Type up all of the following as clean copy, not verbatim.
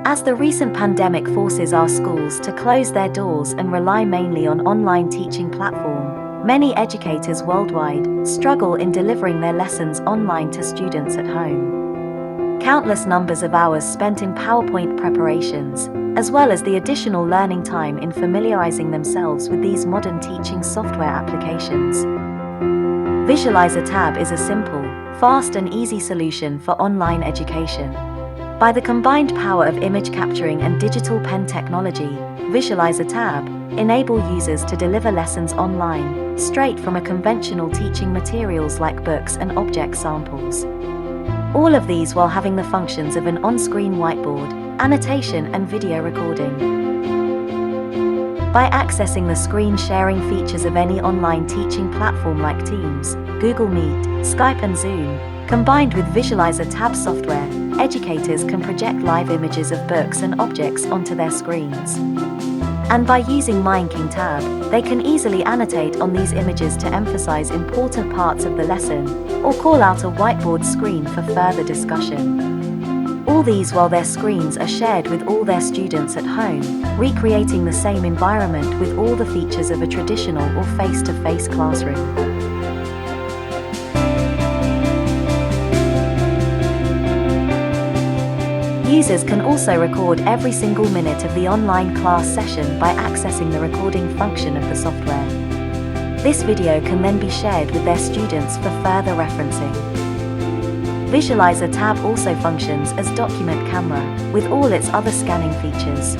As the recent pandemic forces our schools to close their doors and rely mainly on online teaching platforms, many educators worldwide struggle in delivering their lessons online to students at home. Countless numbers of hours spent in PowerPoint preparations, as well as the additional learning time in familiarizing themselves with these modern teaching software applications. Visualizer Tab is a simple, fast and easy solution for online education. By the combined power of image capturing and digital pen technology, Visualizer Tab enable users to deliver lessons online, straight from a conventional teaching materials like books and object samples. All of these while having the functions of an on-screen whiteboard, annotation and video recording. By accessing the screen sharing features of any online teaching platform like Teams, Google Meet, Skype and Zoom, combined with Visualizer Tab software, educators can project live images of books and objects onto their screens. And by using Myinking tab, they can easily annotate on these images to emphasize important parts of the lesson, or call out a whiteboard screen for further discussion. All these while their screens are shared with all their students at home, recreating the same environment with all the features of a traditional or face-to-face classroom. Users can also record every single minute of the online class session by accessing the recording function of the software. This video can then be shared with their students for further referencing. Visualizer Tab also functions as document camera, with all its other scanning features.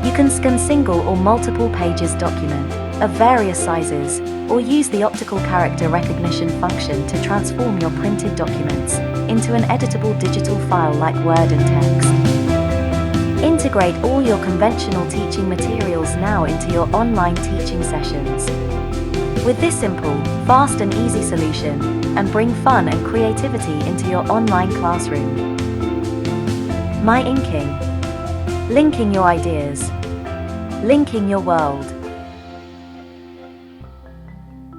You can scan single or multiple pages document, of various sizes, or use the optical character recognition function to transform your printed documents into an editable digital file like Word and text. Integrate all your conventional teaching materials now into your online teaching sessions. With this simple, fast and easy solution, and bring fun and creativity into your online classroom. Myinking. Linking your ideas. Linking your world.